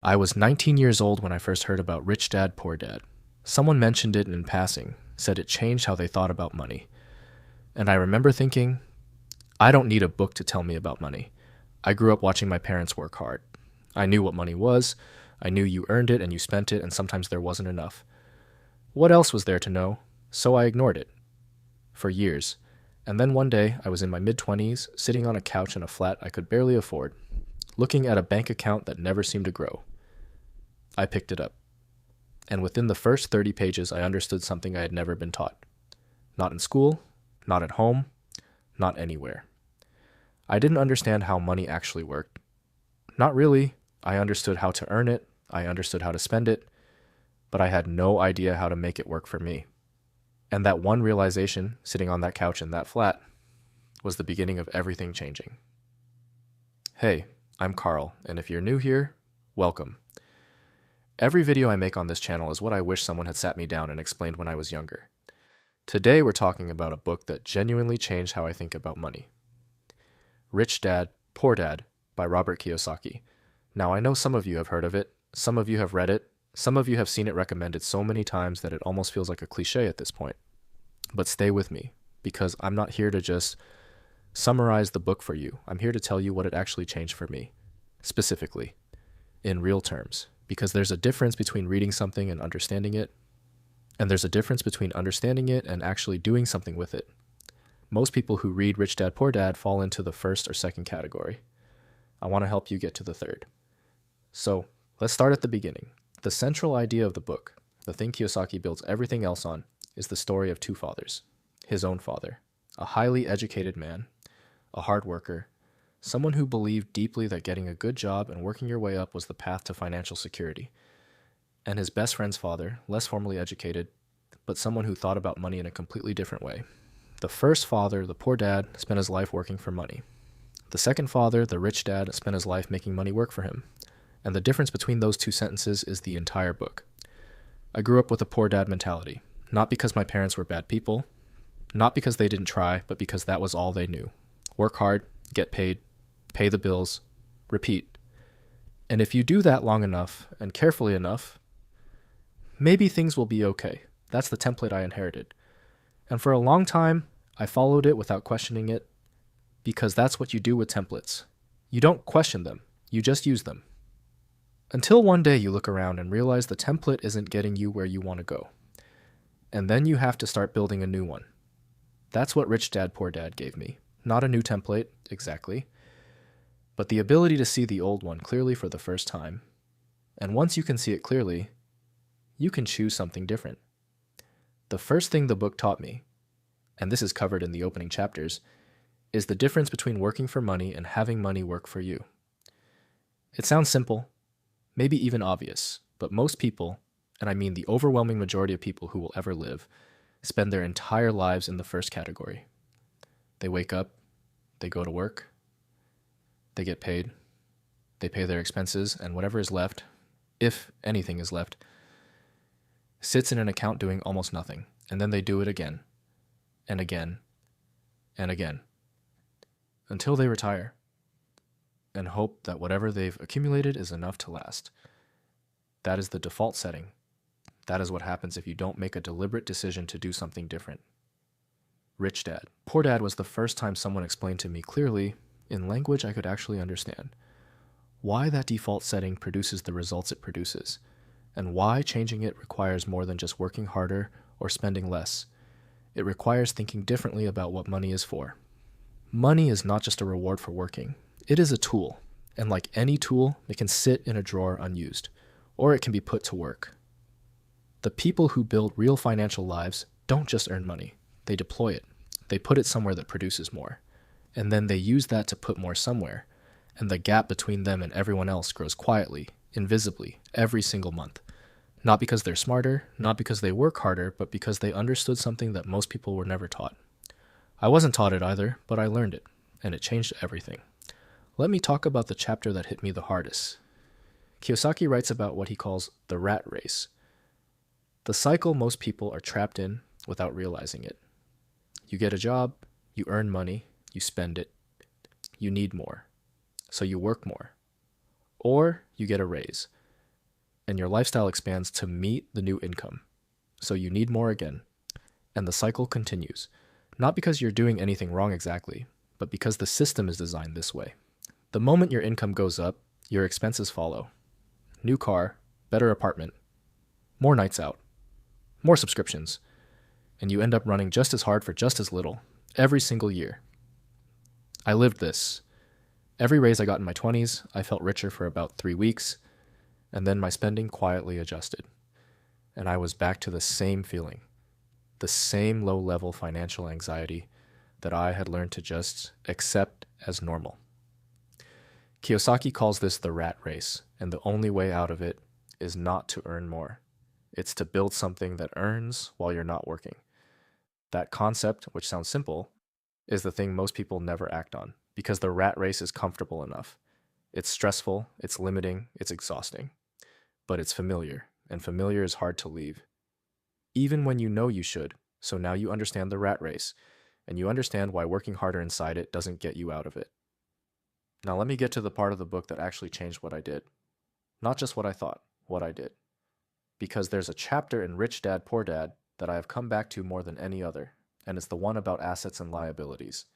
I was 19 years old when I first heard about Rich Dad, Poor Dad. Someone mentioned it in passing, said it changed how they thought about money. And I remember thinking, I don't need a book to tell me about money. I grew up watching my parents work hard. I knew what money was. I knew you earned it and you spent it, and sometimes there wasn't enough. What else was there to know? So I ignored it. For years. And then one day, I was in my mid-20s, sitting on a couch in a flat I could barely afford, looking at a bank account that never seemed to grow. I picked it up. And within the first 30 pages, I understood something I had never been taught. Not in school, not at home, not anywhere. I didn't understand how money actually worked. Not really. I understood how to earn it, I understood how to spend it, but I had no idea how to make it work for me. And that one realization, sitting on that couch in that flat, was the beginning of everything changing. Hey, I'm Carl, and if you're new here, welcome. Every video I make on this channel is what I wish someone had sat me down and explained when I was younger. Today we're talking about a book that genuinely changed how I think about money. Rich Dad, Poor Dad by Robert Kiyosaki. Now I know some of you have heard of it, some of you have read it, some of you have seen it recommended so many times that it almost feels like a cliche at this point. But stay with me, because I'm not here to just summarize the book for you. I'm here to tell you what it actually changed for me, specifically, in real terms. Because there's a difference between reading something and understanding it, and there's a difference between understanding it and actually doing something with it. Most people who read Rich Dad, Poor Dad fall into the first or second category. I want to help you get to the third. So, let's start at the beginning. The central idea of the book, the thing Kiyosaki builds everything else on, is the story of two fathers. His own father, a highly educated man, a hard worker, someone who believed deeply that getting a good job and working your way up was the path to financial security. And his best friend's father, less formally educated, but someone who thought about money in a completely different way. The first father, the poor dad, spent his life working for money. The second father, the rich dad, spent his life making money work for him. And the difference between those two sentences is the entire book. I grew up with a poor dad mentality, not because my parents were bad people, not because they didn't try, but because that was all they knew. Work hard, get paid, pay the bills, repeat. And if you do that long enough and carefully enough, maybe things will be okay. That's the template I inherited. And for a long time, I followed it without questioning it, because that's what you do with templates. You don't question them, you just use them. Until one day you look around and realize the template isn't getting you where you want to go. And then you have to start building a new one. That's what Rich Dad, Poor Dad gave me. Not a new template, exactly, but the ability to see the old one clearly for the first time. And once you can see it clearly, you can choose something different. The first thing the book taught me, and this is covered in the opening chapters, is the difference between working for money and having money work for you. It sounds simple, maybe even obvious, but most people, and I mean the overwhelming majority of people who will ever live, spend their entire lives in the first category. They wake up, they go to work, they get paid, they pay their expenses, and whatever is left, if anything is left, sits in an account doing almost nothing, and then they do it again, and again, and again, until they retire, and hope that whatever they've accumulated is enough to last. That is the default setting. That is what happens if you don't make a deliberate decision to do something different. Rich Dad. Poor Dad was the first time someone explained to me clearly, in language I could actually understand, why that default setting produces the results it produces, and why changing it requires more than just working harder or spending less. It requires thinking differently about what money is for. Money is not just a reward for working. It is a tool, and like any tool, it can sit in a drawer unused, or it can be put to work. The people who build real financial lives don't just earn money. They deploy it. They put it somewhere that produces more. And then they use that to put more somewhere. And the gap between them and everyone else grows quietly, invisibly, every single month. Not because they're smarter, not because they work harder, but because they understood something that most people were never taught. I wasn't taught it either, but I learned it, and it changed everything. Let me talk about the chapter that hit me the hardest. Kiyosaki writes about what he calls the rat race, the cycle most people are trapped in without realizing it. You get a job, you earn money, you spend it, you need more, so you work more. Or you get a raise, and your lifestyle expands to meet the new income. So you need more again. And the cycle continues. Not because you're doing anything wrong exactly, but because the system is designed this way. The moment your income goes up, your expenses follow. New car, better apartment, more nights out, more subscriptions, and you end up running just as hard for just as little every single year. I lived this. Every raise I got in my 20s, I felt richer for about 3 weeks, and then my spending quietly adjusted. And I was back to the same feeling, the same low-level financial anxiety that I had learned to just accept as normal. Kiyosaki calls this the rat race, and the only way out of it is not to earn more. It's to build something that earns while you're not working. That concept, which sounds simple, is the thing most people never act on, because the rat race is comfortable enough. It's stressful, it's limiting, it's exhausting. But it's familiar, and familiar is hard to leave. Even when you know you should, so now you understand the rat race, and you understand why working harder inside it doesn't get you out of it. Now let me get to the part of the book that actually changed what I did. Not just what I thought, what I did. Because there's a chapter in Rich Dad, Poor Dad that I have come back to more than any other, and it's the one about assets and liabilities.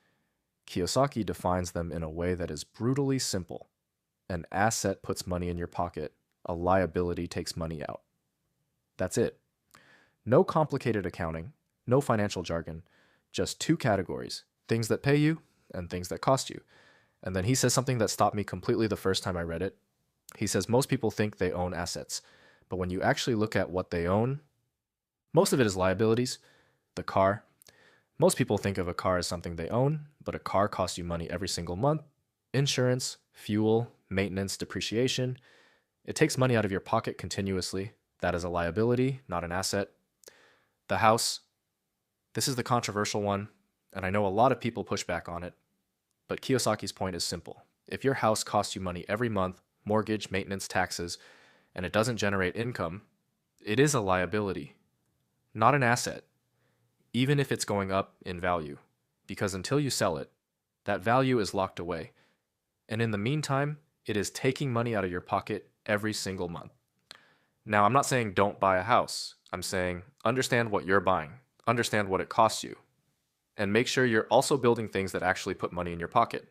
Kiyosaki defines them in a way that is brutally simple. An asset puts money in your pocket, a liability takes money out. That's it. No complicated accounting, no financial jargon, just 2 categories, things that pay you and things that cost you. And then he says something that stopped me completely the first time I read it. He says most people think they own assets, but when you actually look at what they own, most of it is liabilities. The car. Most people think of a car as something they own, but a car costs you money every single month. Insurance, fuel, maintenance, depreciation. It takes money out of your pocket continuously. That is a liability, not an asset. The house. This is the controversial one, and I know a lot of people push back on it. But Kiyosaki's point is simple. If your house costs you money every month, mortgage, maintenance, taxes, and it doesn't generate income, it is a liability, not an asset, even if it's going up in value, because until you sell it, that value is locked away. And in the meantime, it is taking money out of your pocket every single month. Now, I'm not saying don't buy a house. I'm saying understand what you're buying, understand what it costs you, and make sure you're also building things that actually put money in your pocket.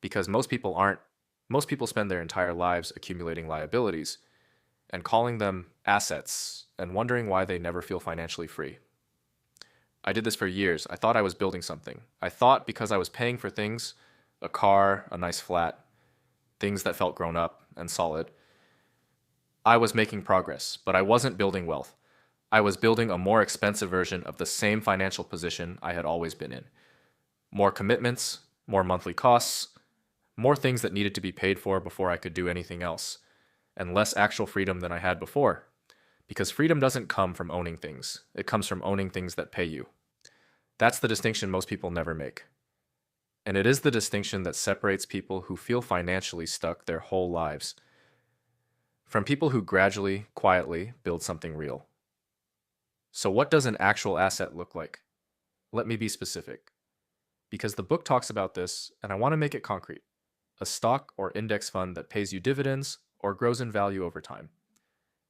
Because most people spend their entire lives accumulating liabilities and calling them assets and wondering why they never feel financially free. I did this for years. I thought I was building something. I thought because I was paying for things, a car, a nice flat, things that felt grown up and solid, I was making progress, but I wasn't building wealth. I was building a more expensive version of the same financial position I had always been in. More commitments, more monthly costs, more things that needed to be paid for before I could do anything else, and less actual freedom than I had before. Because freedom doesn't come from owning things. It comes from owning things that pay you. That's the distinction most people never make. And it is the distinction that separates people who feel financially stuck their whole lives from people who gradually, quietly build something real. So what does an actual asset look like? Let me be specific. Because the book talks about this, and I want to make it concrete. A stock or index fund that pays you dividends or grows in value over time.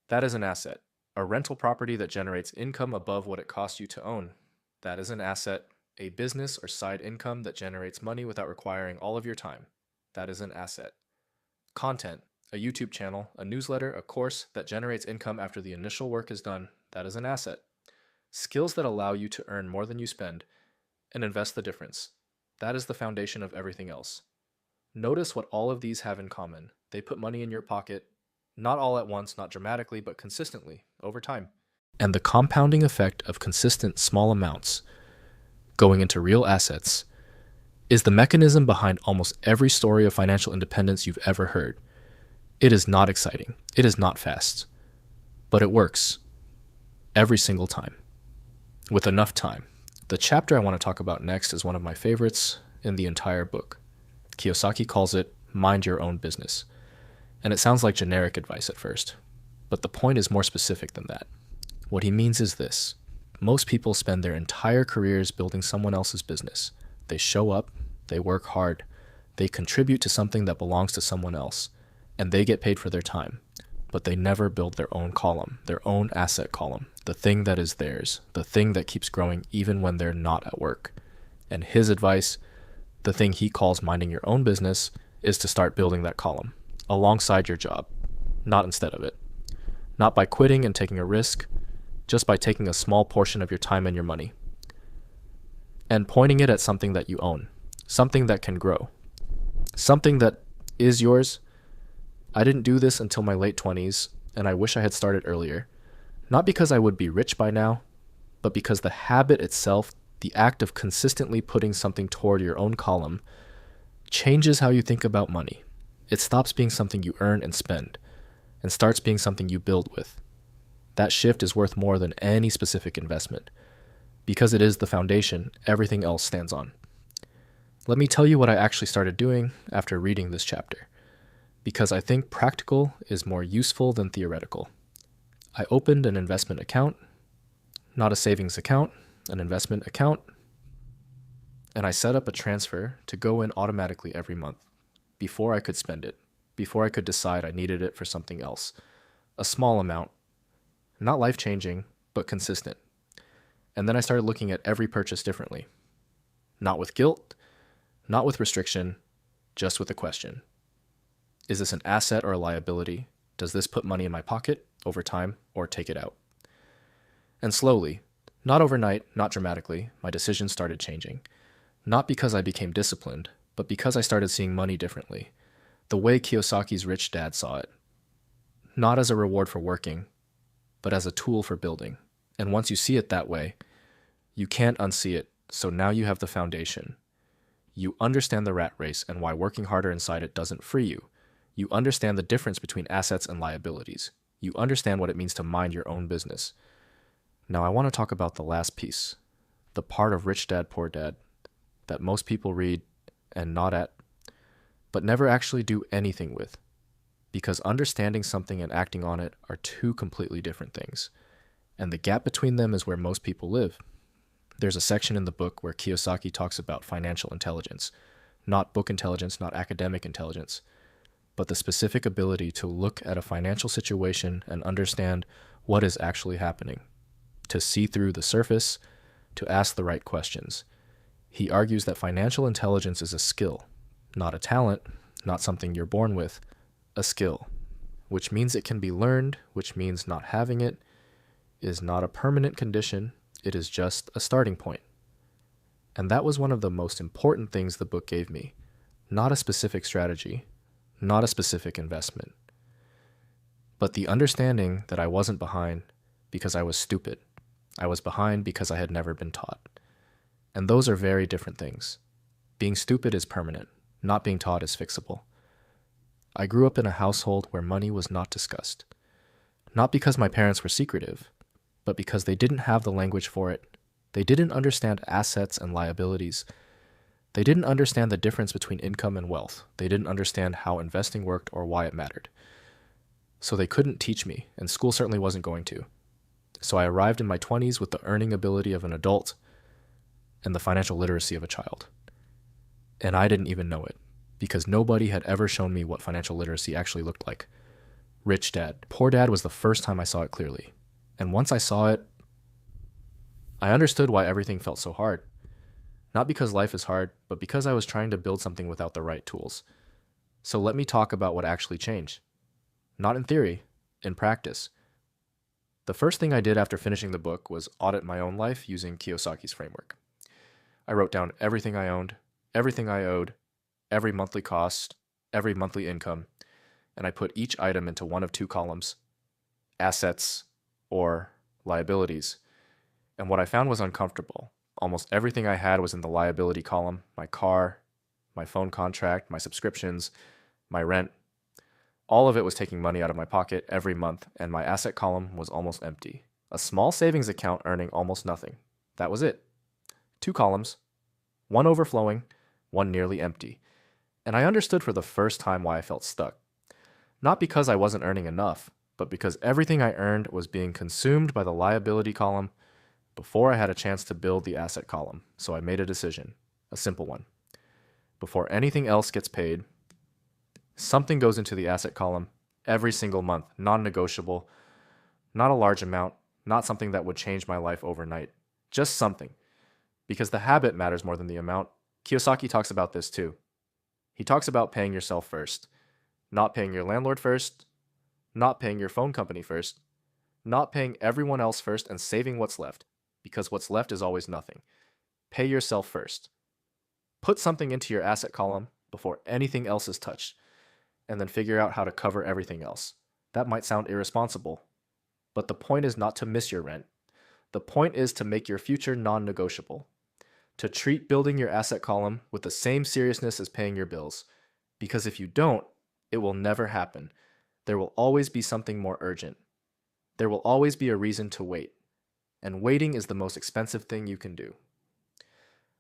That is an asset. A rental property that generates income above what it costs you to own. That is an asset. A business or side income that generates money without requiring all of your time. That is an asset. Content. A YouTube channel, a newsletter, a course that generates income after the initial work is done. That is an asset. Skills that allow you to earn more than you spend and invest the difference. That is the foundation of everything else. Notice what all of these have in common. They put money in your pocket, not all at once, not dramatically, but consistently, over time. And the compounding effect of consistent small amounts going into real assets is the mechanism behind almost every story of financial independence you've ever heard. It is not exciting. It is not fast. But it works. Every single time. With enough time. The chapter I want to talk about next is one of my favorites in the entire book. Kiyosaki calls it Mind Your Own Business. And it sounds like generic advice at first. But the point is more specific than that. What he means is this. Most people spend their entire careers building someone else's business. They show up, they work hard, they contribute to something that belongs to someone else, and they get paid for their time. but they never build their own column, their own asset column, the thing that is theirs, the thing that keeps growing even when they're not at work. And his advice, the thing he calls minding your own business, is to start building that column alongside your job, not instead of it. Not by quitting and taking a risk, just by taking a small portion of your time and your money and pointing it at something that you own, something that can grow, something that is yours. I didn't do this until my late 20s, and I wish I had started earlier. Not because I would be rich by now, but because the habit itself, the act of consistently putting something toward your own column, changes how you think about money. It stops being something you earn and spend, and starts being something you build with. That shift is worth more than any specific investment, because it is the foundation everything else stands on. Let me tell you what I actually started doing after reading this chapter, because I think practical is more useful than theoretical. I opened an investment account, not a savings account, an investment account, and I set up a transfer to go in automatically every month before I could spend it, before I could decide I needed it for something else. A small amount, not life-changing, but consistent. And then I started looking at every purchase differently. Not with guilt, not with restriction, just with a question. Is this an asset or a liability? Does this put money in my pocket over time or take it out? And slowly, not overnight, not dramatically, my decisions started changing. Not because I became disciplined, but because I started seeing money differently, the way Kiyosaki's Rich Dad saw it. Not as a reward for working, but as a tool for building. And once you see it that way, you can't unsee it, so now you have the foundation. You understand the rat race and why working harder inside it doesn't free you. You understand the difference between assets and liabilities. You understand what it means to mind your own business. Now I want to talk about the last piece, the part of Rich Dad, Poor Dad that most people read and nod at, but never actually do anything with, because understanding something and acting on it are two completely different things, and the gap between them is where most people live. There's a section in the book where Kiyosaki talks about financial intelligence, not book intelligence, not academic intelligence, but the specific ability to look at a financial situation and understand what is actually happening, to see through the surface, to ask the right questions. He argues that financial intelligence is a skill, not a talent, not something you're born with, a skill, which means it can be learned, which means not having it is not a permanent condition, it is just a starting point. And that was one of the most important things the book gave me, not a specific strategy, not a specific investment, but the understanding that I wasn't behind because I was stupid. I was behind because I had never been taught. And those are very different things. Being stupid is permanent. Not being taught is fixable. I grew up in a household where money was not discussed. Not because my parents were secretive, but because they didn't have the language for it. They didn't understand assets and liabilities. They didn't understand the difference between income and wealth. They didn't understand how investing worked or why it mattered. So they couldn't teach me, and school certainly wasn't going to. So I arrived in my 20s with the earning ability of an adult and the financial literacy of a child. And I didn't even know it, because nobody had ever shown me what financial literacy actually looked like. Rich Dad, Poor Dad was the first time I saw it clearly. And once I saw it, I understood why everything felt so hard. Not because life is hard, but because I was trying to build something without the right tools. So let me talk about what actually changed. Not in theory, in practice. The first thing I did after finishing the book was audit my own life using Kiyosaki's framework. I wrote down everything I owned, everything I owed, every monthly cost, every monthly income, and I put each item into one of two columns, assets or liabilities. And what I found was uncomfortable. Almost everything I had was in the liability column: my car, my phone contract, my subscriptions, my rent. All of it was taking money out of my pocket every month, and my asset column was almost empty. A small savings account earning almost nothing. That was it. Two columns, one overflowing, one nearly empty. And I understood for the first time why I felt stuck. Not because I wasn't earning enough, but because everything I earned was being consumed by the liability column before I had a chance to build the asset column. So I made a decision, a simple one. Before anything else gets paid, something goes into the asset column every single month, non-negotiable, not a large amount, not something that would change my life overnight, just something. Because the habit matters more than the amount. Kiyosaki talks about this too. He talks about paying yourself first, not paying your landlord first, not paying your phone company first, not paying everyone else first, and saving what's left, because what's left is always nothing. Pay yourself first. Put something into your asset column before anything else is touched, and then figure out how to cover everything else. That might sound irresponsible, but the point is not to miss your rent. The point is to make your future non-negotiable. To treat building your asset column with the same seriousness as paying your bills. Because if you don't, it will never happen. There will always be something more urgent. There will always be a reason to wait. And waiting is the most expensive thing you can do.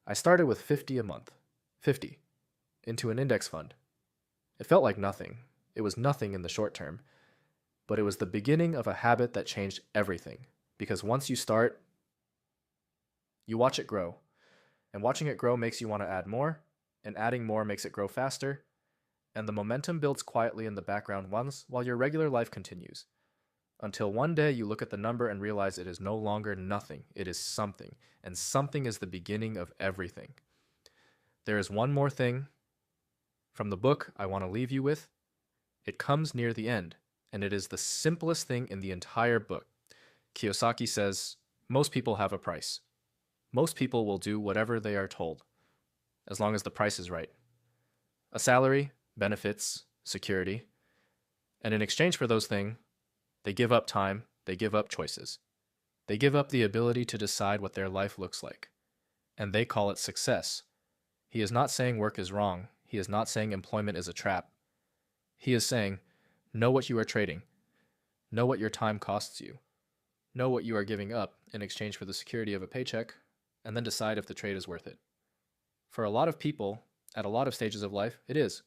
I started with $50 a month. 50. Into an index fund. It felt like nothing. It was nothing in the short term. But it was the beginning of a habit that changed everything. Because once you start, you watch it grow. And watching it grow makes you want to add more, and adding more makes it grow faster, and the momentum builds quietly in the background once while your regular life continues. Until one day you look at the number and realize it is no longer nothing, it is something, and something is the beginning of everything. There is one more thing from the book I want to leave you with. It comes near the end, and it is the simplest thing in the entire book. Kiyosaki says, most people have a price. Most people will do whatever they are told, as long as the price is right. A salary, benefits, security, and in exchange for those things, they give up time, they give up choices. They give up the ability to decide what their life looks like, and they call it success. He is not saying work is wrong. He is not saying employment is a trap. He is saying, know what you are trading. Know what your time costs you. Know what you are giving up in exchange for the security of a paycheck, and then decide if the trade is worth it. For a lot of people, at a lot of stages of life, it is.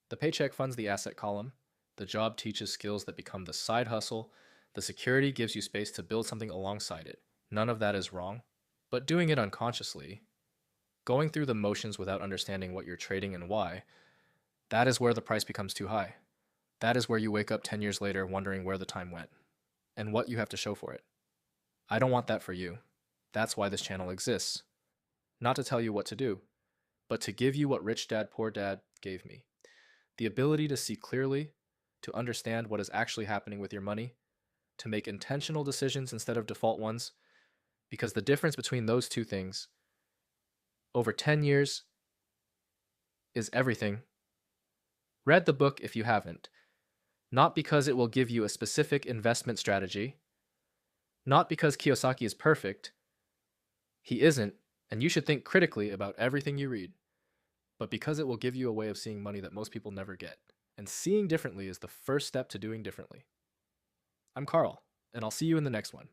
The paycheck funds the asset column, the job teaches skills that become the side hustle, the security gives you space to build something alongside it. None of that is wrong. But doing it unconsciously, going through the motions without understanding what you're trading and why, that is where the price becomes too high. That is where you wake up 10 years later wondering where the time went, and what you have to show for it. I don't want that for you. That's why this channel exists. Not to tell you what to do, but to give you what Rich Dad Poor Dad gave me. The ability to see clearly, to understand what is actually happening with your money, to make intentional decisions instead of default ones, because the difference between those two things over 10 years is everything. Read the book if you haven't, not because it will give you a specific investment strategy, not because Kiyosaki is perfect. He isn't, and you should think critically about everything you read, but because it will give you a way of seeing money that most people never get. And seeing differently is the first step to doing differently. I'm Carl, and I'll see you in the next one.